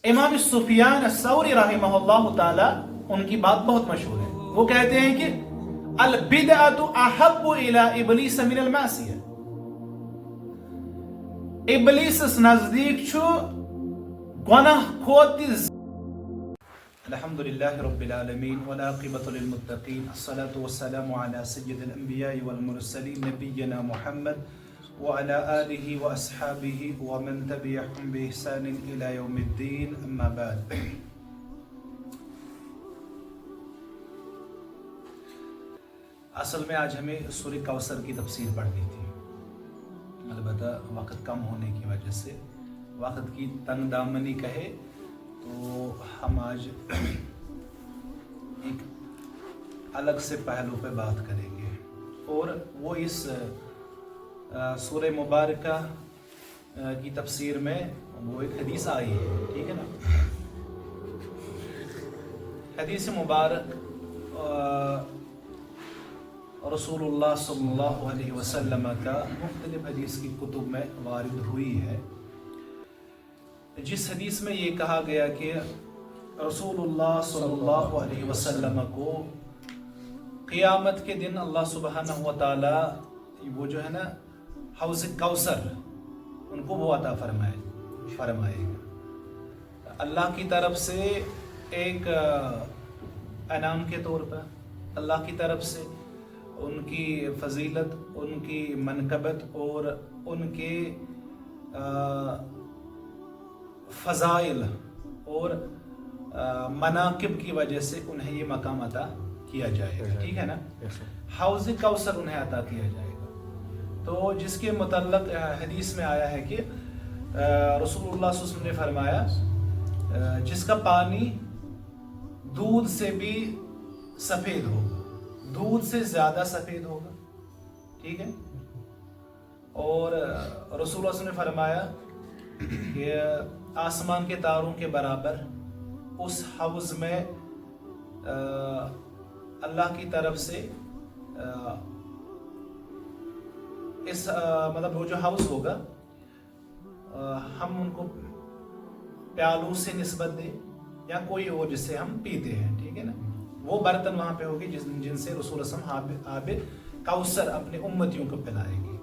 امام سفیان الثوری رحمہ اللہ تعالی ان کی بات بہت مشہور ہے. وہ کہتے ہیں کہ البدعۃ احب الی ابلیس من المعصیہ. ابلیسس نزدیک چھُ گناہ کھۄتہٕ الحمد للہ رب العالمین والعاقبۃ للمتقین الصلاة والسلام علی سید الانبیاء والمرسلین نبینا محمد وعلى آلہ واصحابہ ومن تبعهم بإحسان الى یوم الدین اما بعد. اصل میں آج ہمیں سورہ کوثر کی تفسیر پڑھنی تھی، البتہ وقت کم ہونے کی وجہ سے، وقت کی تنگ دامنی کہے تو ہم آج ایک الگ سے پہلو پہ بات کریں گے، اور وہ اس سورہ مبارکہ کی تفسیر میں وہ ایک حدیث آئی ہے، ٹھیک ہے نا. حدیث مبارک رسول اللہ صلی اللہ علیہ وسلم کا مختلف حدیث کی کتب میں وارد ہوئی ہے، جس حدیث میں یہ کہا گیا کہ رسول اللہ صلی اللہ علیہ وسلم کو قیامت کے دن اللہ سبحانہ و تعالی وہ جو ہے نا حوض کوثر ان کو وہ عطا فرمائے گا اللہ کی طرف سے ایک انعام کے طور پر، اللہ کی طرف سے ان کی فضیلت، ان کی منقبت اور ان کے فضائل اور مناقب کی وجہ سے انہیں یہ مقام عطا کیا جائے گا، ٹھیک ہے نا. حوض کوثر انہیں عطا کیا جائے گا. تو جس کے متعلق حدیث میں آیا ہے کہ رسول اللہ صلی اللہ علیہ وسلم نے فرمایا جس کا پانی دودھ سے بھی سفید ہوگا، دودھ سے زیادہ سفید ہوگا، ٹھیک ہے. اور رسول اللہ صلی اللہ علیہ وسلم نے فرمایا کہ آسمان کے تاروں کے برابر اس حوض میں اللہ کی طرف سے اس مطلب وہ جو حوض ہوگا ہم ان کو پیالوں سے نسبت دیں یا کوئی اور جس سے ہم پیتے ہیں، ٹھیک ہے نا، وہ برتن وہاں پہ ہوگی جن سے رسول اللہ صلی اللہ علیہ وسلم آب کوثر اپنے امتیوں کو پلائیں گے.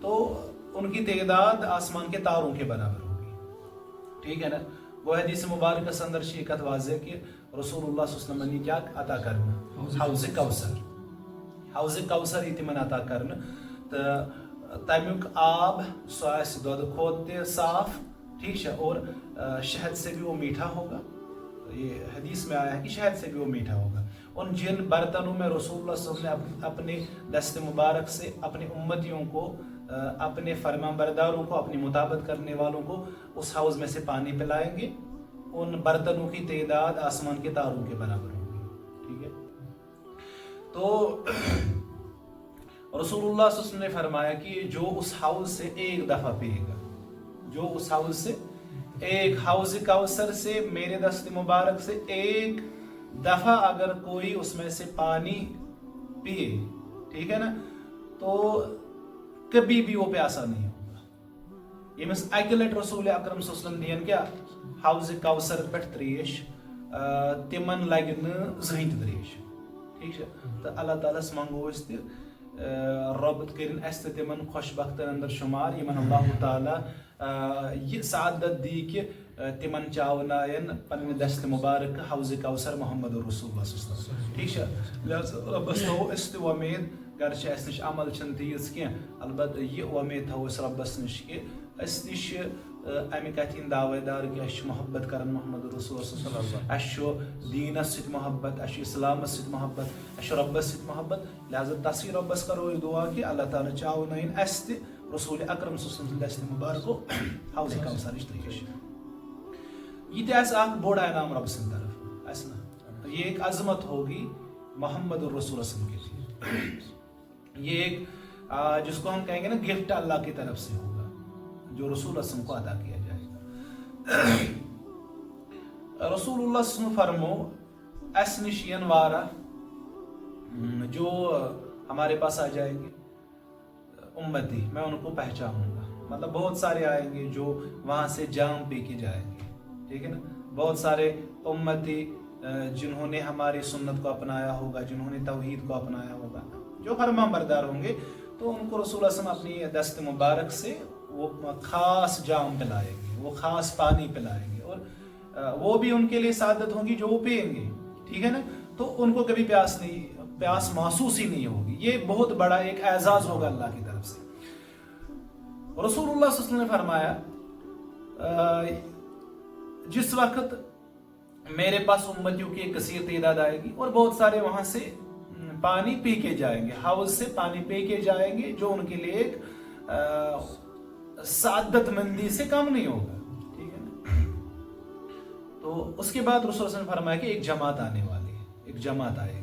تو ان کی تعداد آسمان کے تاروں کے برابر ہوگی، ٹھیک ہے نا. وہ حدیث مبارکہ سندر شیکت واضح کہ رسول اللہ صلی اللہ علیہ وسلم نے کیا عطا کرنا، حوض کوثر، حوض کوثر یہ تمن عطا کرنا. تو تمیک آب سو آسہِ دودھ کھۄتہٕ تہِ صاف، ٹھیک ہے، اور شہد سے بھی وہ میٹھا ہوگا. یہ حدیث میں آیا ہے کہ شہد سے بھی وہ میٹھا ہوگا. ان جن برتنوں میں رسول اللہ صلی اللہ علیہ وسلم نے اپنے دست مبارک سے اپنے امتیوں کو، اپنے فرمان برداروں کو، اپنی مطابقت کرنے والوں کو اس حوض میں سے پانی پلائیں گے، ان برتنوں کی تعداد آسمان کے تاروں کے برابر ہوگی، ٹھیک ہے. تو رسول اللہ صلی اللہ علیہ وسلم نے فرمایا کہ جو اس حوض سے ایک دفعہ پیے گا، جو اس حوض سے ایک حوض کوثر سے میرے دست مبارک سے ایک دفعہ اگر کوئی اس میں سے پانی پیے، ٹھیک ہے نا، تو کبھی بھی وہ پیاسا نہیں ہوگا. یمس اکہ لٹ رسول اکرم صلی اللہ علیہ وسلم دین کیا حوض کوثر پہ تریش تمن لگہ زہن تہ تریش، ٹھیک ہے. تو اللہ تعالیٰ منگو اس تہ رب کرن اس تمن خوش بختن اندر شمار یمن اللہ تعالیٰ یہ سعادت دی کہ تمن چاونائن پنہ دست مبارک حوض کوثر محمد رسول اللہ صلی اللہ علیہ وسلم، ٹھیک ہے. ربس تھو اس تہ ومید گرچہ اس نش عمل چھ تیز کی، البتہ یہ ومید تھو اس ربس نش کہ اس نش امہ کتھ ہند دعوے دار کہ اس محبت کرن محمد رسول اللہ صلی اللہ علیہ وسلم، اس دینس ست محبت، اس اسلام ست محبت، اس ربس ست محبت. لہذا تسی ربس کرو یہ دعا کہ اللہ تعالیٰ چاونائن اس تہ رسول اکرم صلی اللہ علیہ وسلم دست مبارک کو حوض کوثر نش تریش. یہ تہ آسہ اخ بوڑ انعام رب سند طرف اس نا، یہ ایک عظمت ہوگی محمد الرسول وسلم کے لیے. یہ ایک جس کو ہم کہیں گے نا گفٹ اللہ کی طرف سے ہوگا جو رسول اللہ وسلم کو عطا کیا جائے گا. رسول اللہ صلی اللہ علیہ وسلم فرمو اس نش ین وارہ جو ہمارے پاس آ جائیں گے امتی، میں ان کو پہچانوں گا. مطلب بہت سارے آئیں گے جو وہاں سے جام پی کے جائیں گے، ٹھیک ہے نا. بہت سارے امتی جنہوں نے ہماری سنت کو اپنایا ہوگا, جنہوں نے توحید کو اپنایا ہوگا, جو فرما بردار ہوں گے, تو ان کو رسول اللہ صلی اللہ علیہ وسلم اپنی دست مبارک سے وہ خاص جام پلائیں گے, وہ خاص پانی پلائیں گے, اور وہ بھی ان کے لیے سعادت ہوگی جو وہ پئیں گے. ٹھیک ہے نا. تو ان کو کبھی پیاس محسوس ہی نہیں ہوگی. یہ بہت بڑا ایک اعزاز ہوگا اللہ کی طرف سے. رسول اللہ صلی اللہ علیہ وسلم نے فرمایا جس وقت میرے پاس امتیوں کی ایک کثیر تعداد آئے گی اور بہت سارے وہاں سے پانی پی کے جائیں گے, حوض سے پانی پی کے جائیں گے, جو ان کے لیے ایک سعادت مندی سے کم نہیں ہوگا. ٹھیک ہے نا. تو اس کے بعد رسول اللہ صلی اللہ علیہ وسلم نے فرمایا کہ ایک جماعت آنے والی ہے, ایک جماعت آئے گی.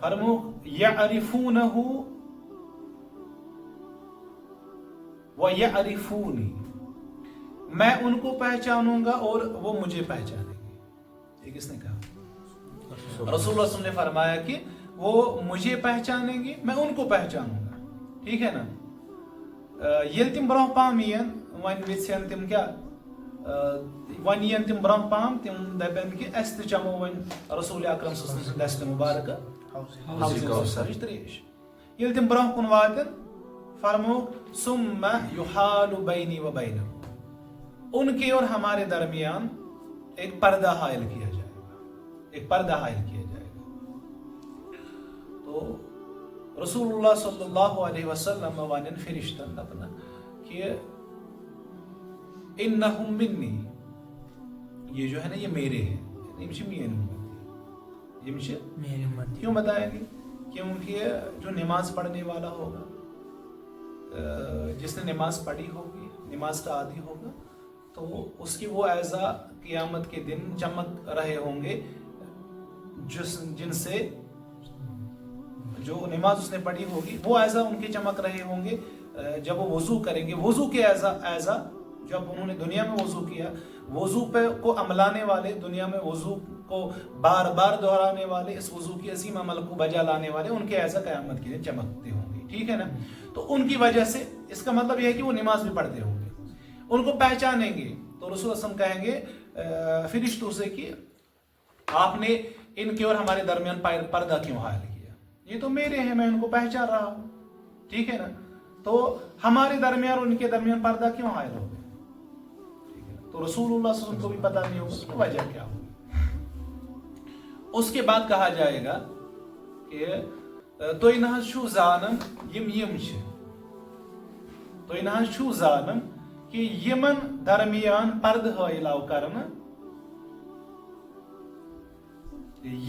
فرمو یعرفونہ وَيَعْرِفُونِي, میں ان کو پہچانوں گا اور وہ مجھے پہچانیں گے. یہ کس نے کہا؟ رسول اللہ صلی اللہ علیہ وسلم نے فرمایا کہ وہ مجھے پہچانیں گے, میں ان کو پہچانوں گا. ٹھیک ہے نا. یل تم برہ پام ین ون ویسین تم کیا ون ین تم برہ پام تم دپن کہ اس تہ چمو ون رسول اکرم صلی اللہ علیہ وسلم دست مبارک حوض کوثر تریش. یل تم برہ کن واتن فرمو ثم یحال بینی و بینہم, ان کے اور ہمارے درمیان ایک پردہ حائل کیا جائے گا, ایک پردہ حائل کیا جائے گا. تو رسول اللہ صلی اللہ علیہ وسلم وانن فرشتن دپنا کہ انہم منی, یہ جو ہے نا یہ میرے ہیں, یہ مجھے یہ مجھے میرے امت. کیوں بتایا گیا؟ کیونکہ جو نماز پڑھنے والا ہوگا, جس نے نماز پڑھی ہوگی, نماز کا عادی ہوگا, تو اس کی وہ اعضاء قیامت کے دن چمک رہے ہوں گے, جن سے جو نماز اس نے پڑھی ہوگی وہ اعضاء ان کے چمک رہے ہوں گے. جب وہ وضو کریں گے, وضو کے اعضاء جب انہوں نے دنیا میں وضو کیا, وضو پہ کو عملانے والے, دنیا میں وضو کو بار بار دہرانے والے, اس وضو کی عظیم عمل کو بجا لانے والے, ان کے اعضاء قیامت کے دن چمکتے ہوں گے. ٹھیک ہے نا. تو ان کی وجہ سے اس کا مطلب یہ ہے کہ وہ نماز بھی پڑھتے ہوں گے, ان کو پہچانیں گے. تو رسول اللہ صلی اللہ علیہ وسلم کہیں گے فرشتوں سے کہ آپ نے ان کے اور ہمارے درمیان پردہ کیوں حائل کیا؟ یہ تو میرے ہیں, میں ان کو پہچان رہا ہوں. ٹھیک ہے نا. تو ہمارے درمیان اور ان کے درمیان پردہ کیوں حائل ہو گیا؟ تو رسول اللہ صلی اللہ علیہ وسلم کو بھی پتہ نہیں ہوگا اس کی وجہ کیا ہوگی. اس کے بعد کہا جائے گا کہ تو انہاں شو زانم یم چھ, تو انہاں شو زانم کہ یمن درمیان پرد حائل آو کرنا,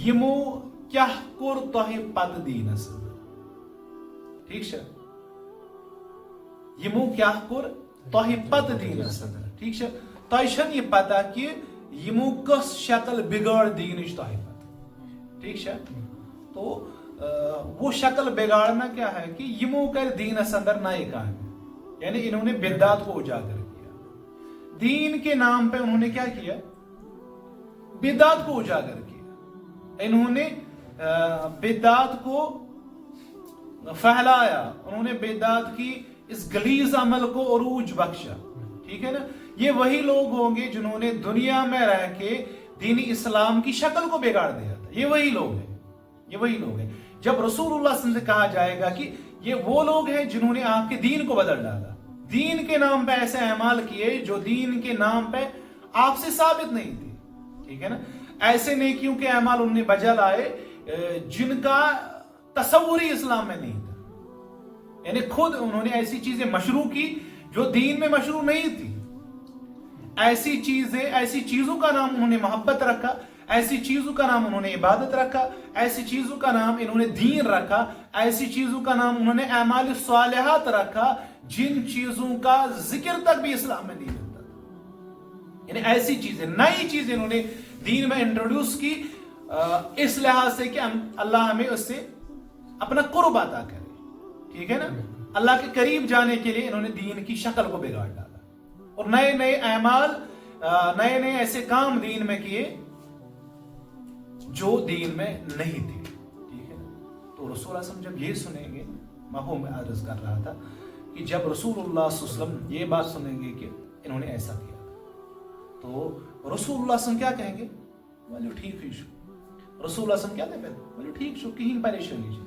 یمو کیا کور تہ پت دینس. ٹھیک چھ, یمو کیا کور تہ پت دینس. ٹھیک چھ, تہ چھن یہ پتہ کہ یمو کس شکل بگاڑ دینچ تہ پت. ٹھیک چھ. تو وہ شکل بگاڑنا کیا ہے کہ یمو کر دینس اندر نئے کام, یعنی انہوں نے بدعات کو اجاگر کیا. دین کے نام پہ انہوں نے کیا کیا؟ بدعات کو اجاگر کیا. انہوں نے بدعات کو پھیلایا, انہوں نے بدعات کی اس غلیظ عمل کو عروج بخشا. ٹھیک ہے نا. یہ وہی لوگ ہوں گے جنہوں نے دنیا میں رہ کے دینی اسلام کی شکل کو بگاڑ دیا تھا. یہ وہی لوگ ہیں, یہ وہی لوگ ہیں. جب رسول اللہ صلی اللہ علیہ وسلم سے کہا جائے گا کہ یہ وہ لوگ ہیں جنہوں نے آپ کے دین کو بدل ڈالا, دین کے نام پہ ایسے اعمال کیے جو دین کے نام پہ آپ سے ثابت نہیں تھی. ٹھیک ہے نا. ایسے نیکیوں کے اعمال انہوں نے بجا لائے جن کا تصور ہی اسلام میں نہیں تھا. یعنی خود انہوں نے ایسی چیزیں مشروع کی جو دین میں مشروع نہیں تھی. ایسی چیزوں کا نام انہوں نے محبت رکھا, ایسی چیزوں کا نام انہوں نے عبادت رکھا, ایسی چیزوں کا نام انہوں نے دین رکھا, ایسی چیزوں کا نام انہوں نے اعمال الصالحات رکھا جن چیزوں کا ذکر تک بھی اسلام میں نہیں ملتا تھا. یعنی ایسی چیزیں, نئی چیزیں انہوں نے دین میں انٹروڈیوس کی, اس لحاظ سے کہ اللہ ہمیں اس سے اپنا قرب عطا کرے. ٹھیک ہے نا. اللہ کے قریب جانے کے لیے انہوں نے دین کی شکل کو بگاڑ ڈالا اور نئے نئے اعمال, نئے نئے ایسے کام دین میں کیے جو دین میں نہیں تھے. ٹھیک ہے. تو رسول اللہ صلی اللہ علیہ وسلم جب یہ سنیں گے, میں عرض کر رہا تھا کہ جب رسول اللہ صلی اللہ علیہ وسلم یہ بات سنیں گے کہ انہوں نے ایسا کیا تو رسول اللہ صلی اللہ علیہ وسلم کیا کہیں گے؟ بولو ٹھیک ہی شو. رسول اللہ صلی اللہ علیہ وسلم کیا دیں بولو ٹھیک شو کہیں پریشانی جی.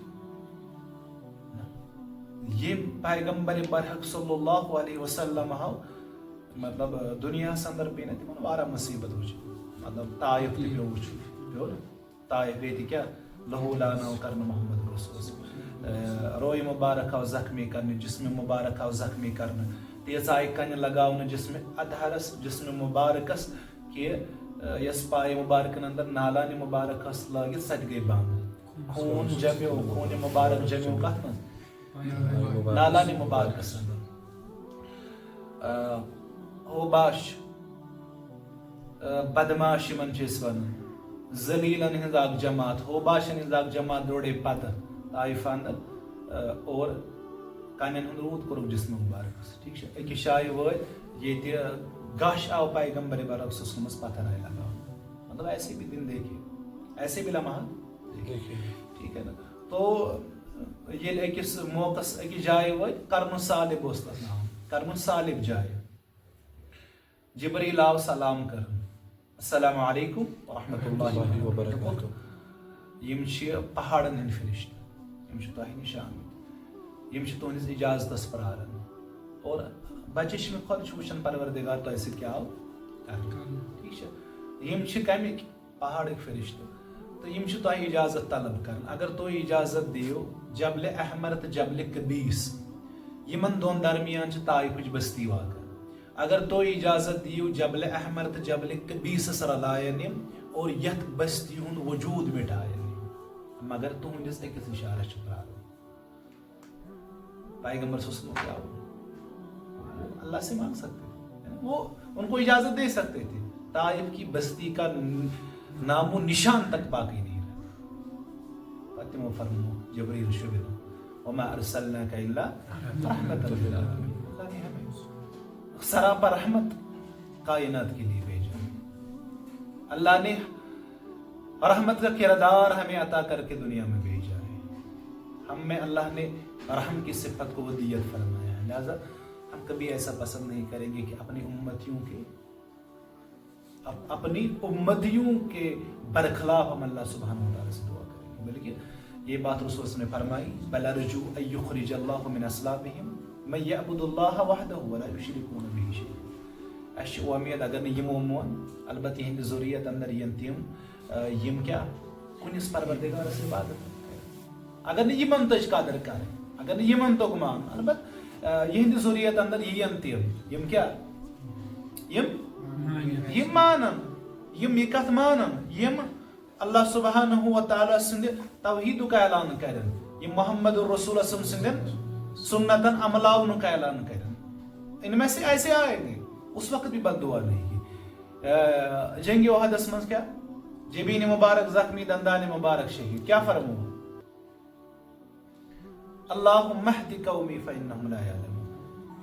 یہ پیغمبر برحق صلی اللہ علیہ وسلم مطلب دنیا اندر پہ نا تمہن وارہ مصیبت وچ مطلب طائف تھی وچ طائف گئی تھی کیا لہو لانو کرن محمد رسول روئی مبارک آو زخمی کرنے جسم مبارک آو زخمی کرنے تیز آئی کن لگاؤن جسم ادھرس جسم مبارکس کہ یس پائے مبارکن اندر نالان مبارکس لگت سٹ گئی بند خون جمیو خون مبارک جمیو کت من نالان مبارکس اندر اوباش بدماش من چیس ون زلیلن ہنز اک جماعت ہوباشن ہنز اک جماعت دوڑے پتہ طائف اندر اور کانین ہند رود کورک جسم مبارکس ٹھیک ہے ایک شایع وٲتۍ ییٚتہِ گش آو پیغمبر برحق صلی اللہ علیہ وسلم پتھر آئے لگا مطلب ایسے بھی دن دیکھیے ایسے بھی لمحات دیکھیے ٹھیک ہے نا. تو یہ اکس موقع اکس جائے وٲتۍ کرم صالب اوس تتھ ناو کرم صالب جائے جبریل آو سلام کرن السلام علیکم ورحمۃ اللہ وبرکاتہ. یم چھ پہاڑن ہند فرشتہ یم چھ تۄہہِ نِش آمٕتۍ یم چھ تُہنٛدِس اجازتس پرارن اور بچہ مے خود چھ وچھان پروردگار تۄہہِ سۭتۍ کیٛاہ آو کرنہٕ ٹھیک چھ یم چھ کمِکۍ پہاڑٕکۍ فرشتہ تو یم چھ تۄہہِ اجازت طلب کرن اگر تُہۍ اجازت دِیو جبل احمر تہٕ جبل قبیس یمن دۄن درمیان چھ طائفٕچ بستی واقع اگر تُہۍ اجازت دِیو جبل احمر تہٕ جبل قبیسس رلاین یم اور یتھ بستی ہُنٛد وجود مٹاین مگر تہنٛدِس أکِس اشارس چھ پرارن. پیغمبر صلی اللہ علیہ وسلم اللہ سے مانگ سکتے تھے وہ ان کو اجازت دے سکتے تھے طائف کی بستی کا نام و نشان تک باقی نہیں رہا. فتم و فرمو جبریل شبیرو وما ارسلناک الا رحمت للعالمین. اللہ نے ہمیں سراپا رحمت کائنات کے لیے بھیجا. اللہ نے رحمت کا کردار ہمیں عطا کر کے دنیا میں بھیجا ہے. ہم میں اللہ نے رحم کی صفت کو ودیت فرمایا ہے لہذا ہم کبھی ایسا پسند نہیں کریں گے کہ اپنی امتیوں کے برخلاف ہم اللہ سبحانہ وتعالی سے دعا کریں گے بلکہ یہ بات رسول نے فرمائی بل ارجو ان یخرج اللہ من اصلابہم من یعبد اللہ وحدہ ولا یشرکون بہ شیئا. اش امید اگر نہ یمو مون البتہ یہند ذریت اندر ین تم یم کیا کنس پروردگار سے عبادت اگر نہ یمن تج قدر کریں اگر نہ یمن تو مان البتہ یہند ذریت اندر ین تم یم کیا یم مانن یم یہ کت مانن یم اللہ سبحانہ و تعالی سند توحید کا اعلان کرن یم محمد الرسول صلی اللہ علیہ وسلم سنتن عملاون کا اعلان کرن. ان میں سے ایسے آئے گے اس وقت بھی بد دعا نہیں کی. جنگ احد من کیا جبین مبارک زخمی دندان مبارک شہید کیا فرمو اللہم اہد قومی فانہم لا یعلمون.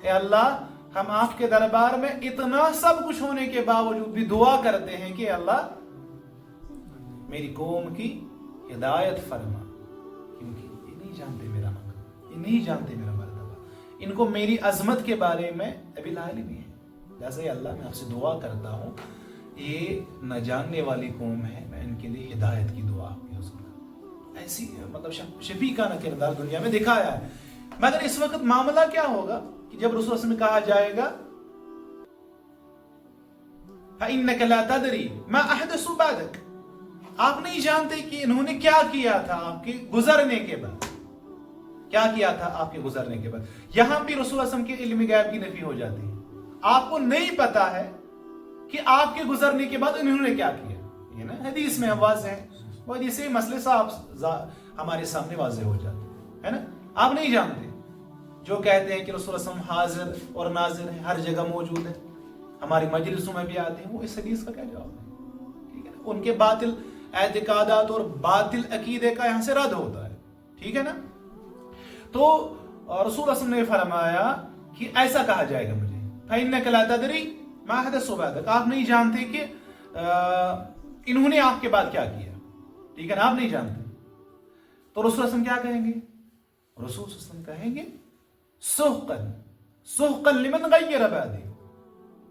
اے اللہ ہم آپ کے دربار میں اتنا سب کچھ ہونے کے باوجود بھی دعا کرتے ہیں کہ اللہ میری قوم کی ہدایت فرما کیونکہ یہ نہیں جانتے میرا مقام یہ نہیں جانتے میرا مرتبہ ان کو میری عظمت کے بارے میں ابھی علم نہیں ہے. لہٰذا اللہ میں آپ سے دعا کرتا ہوں یہ نہ جاننے والی قوم ہے میں ان کے لیے ہدایت کی دعا ایسی مطلب شفیقانہ کردار دنیا میں دکھایا ہے. مگر اس وقت معاملہ کیا ہوگا کہ جب رسول اللہ میں کہا جائے گا فَإِنَّكَ لَا تَدْرِي مَا أَحْدَثُوا بَعْدَكَ آپ نہیں جانتے کہ انہوں نے کیا کیا تھا آپ کے گزرنے کے بعد کیا کیا تھا آپ کے گزرنے کے بعد. یہاں بھی رسول اللہ کے علم غیب کی نفی ہو جاتی ہے. آپ کو نہیں پتا ہے کہ آپ کے گزرنے کے بعد انہوں نے کیا کیا. یہ نا حدیث میں واضح ہے وہ حدیث مسئلے صاحب ہمارے سامنے واضح ہو جاتے ہے نا. آپ نہیں جانتے جو کہتے ہیں کہ رسول اللہ صلی اللہ علیہ وسلم حاضر اور ناظر ہے ہر جگہ موجود ہے ہماری مجلسوں میں بھی آتے ہیں وہ اس حدیث کا کیا جواب ہے. ٹھیک ہے نا. ان کے باطل اعتقادات اور باطل عقیدے کا یہاں سے رد ہوتا ہے. ٹھیک ہے نا. تو رسول اللہ صلی اللہ علیہ وسلم نے فرمایا کہ ایسا کہا جائے گا مجھے فَإِنَّكَ لَا تَدْرِي مَا أَحْدَثُوا بَعْدَكَ آپ نہیں جانتے کہ انہوں نے آپ کے بعد کیا کیا. ٹھیک ہے نا. آپ نہیں جانتے تو رسول اللہ صلی اللہ علیہ وسلم کیا کہیں گے. رسول صلی اللہ علیہ وسلم کہیں گے suhqan liman ghayyara ba'di.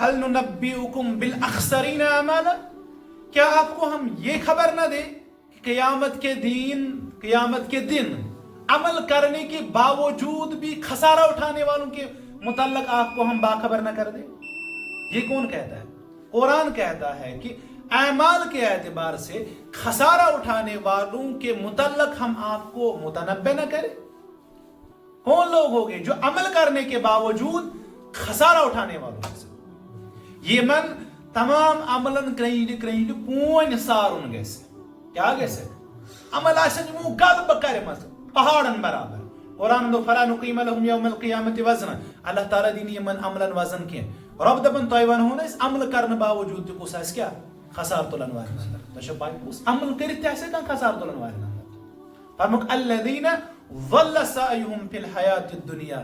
ہل ننبئکم بالاخسرین اعمالا، کیا آپ کو ہم یہ خبر نہ دیں کہ قیامت کے دن عمل کرنے کے باوجود بھی خسارہ اٹھانے والوں کے متعلق آپ کو ہم باخبر نہ کر دیں؟ یہ کون کہتا ہے؟ قرآن کہتا ہے کہ اعمال کے اعتبار سے خسارہ اٹھانے والوں کے متعلق ہم آپ کو متنبع نہ کریں۔ کون لوگ ہوگے جو عمل کرنے کے باوجود خسارہ اٹھانے والوں سے؟ یہ من تمام عملن کریں پون سارن گیس، کیا گیس عمل آسن وہ غلب کرمت پہاڑن برابر۔ قرآن دو فلا نقیم لهم یوم القیامت وزنا، اللہ تعالیٰ دین یمن عملن وزن کی رب دبن تو ون اس عمل کرنے باوجود تہ کس آس کیا خسار تلن والن اندر، تہ پائی اس عمل کرت تہ کان خسار تلن والن اندر۔ فرمک الذین ضل سعیهم فی الحیات الدنیا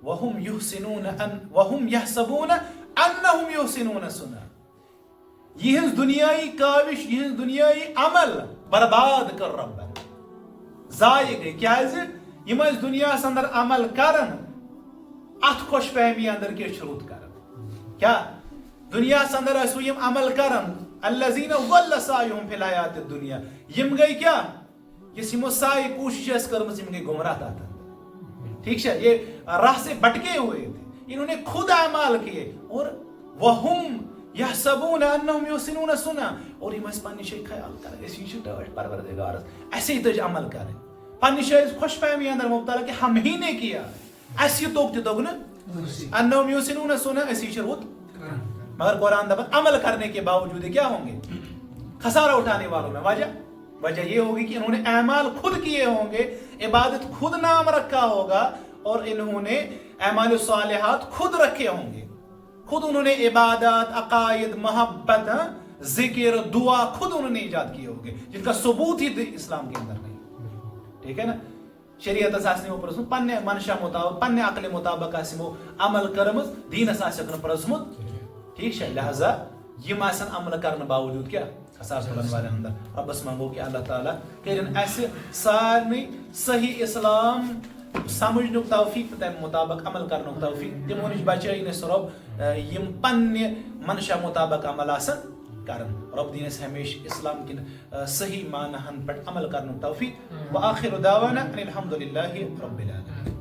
وهم یحسبون انہم یحسنون صنعا، یہنز دنیای کاوش یہنز دنیای عمل برباد کر رب ضائع گئی، کیازِ یم اس دنیا اندر عمل کرن ات خوش فہمی اندر کے شروط کرن، کیا دنیا اندر اسو یم عمل کرن الذین ضل سعیهم فی الحیات الدنیا، یم گئی کیا یہ یمو سائی کوشش اس کرمز یم گئی گمراہ تھا، ٹھیک ہے، یہ راہ سے بٹکے ہوئے تھے، انہوں نے خود اعمال کیے اور وہم یحسبون انہم یحسنون صنعا، اور یم اس پنہ شے خیال کرن اس یہ ٹاٹ پروردگارس ایسے ہی تج عمل کریں، پنہ شے خوش فہمی اندر مبتلا کہ ہم ہی نے کیا اس یہ توک تہ نا انہم یحسنون صنعا اس یہ رود، مگر قرآن دبن عمل کرنے کے باوجود کیا ہوں گے خسارہ اٹھانے والوں میں۔ وجہ یہ ہوگی کہ انہوں نے اعمال خود کیے ہوں گے، عبادت خود نام رکھا ہوگا، اور انہوں نے اعمال صالحات خود رکھے ہوں گے، خود انہوں نے عبادات، عقائد، محبت، ذکر، دعا خود انہوں نے ایجاد کیے ہوں گے جن کا ثبوت ہی اسلام کے اندر نہیں، ٹھیک ہے نا۔ شریعت آسمو پرسمت پنہ منشا مطابق پنہ عقل مطابق آسمو عمل کرمز، دینس آسن پرسمت، ٹھیک ہے، لہذا یم آسن عمل کرنے باوجود کیا خسار تلن والن اندر۔ ربس منگو کہ اللہ تعالیٰ کرن اسہ سارنی صحیح اسلام سمجھنک توفیق تمہ مطابق عمل کرنک توفیق، تمو نش بچائن اس رب یم پنہ منشا مطابق عمل آسن کرن، رب دین اس ہمیشہ اسلام کن صحیح معنی پہ عمل کرنک توفیق۔ وآخر دعوانا ان الحمد للہ رب العالمین۔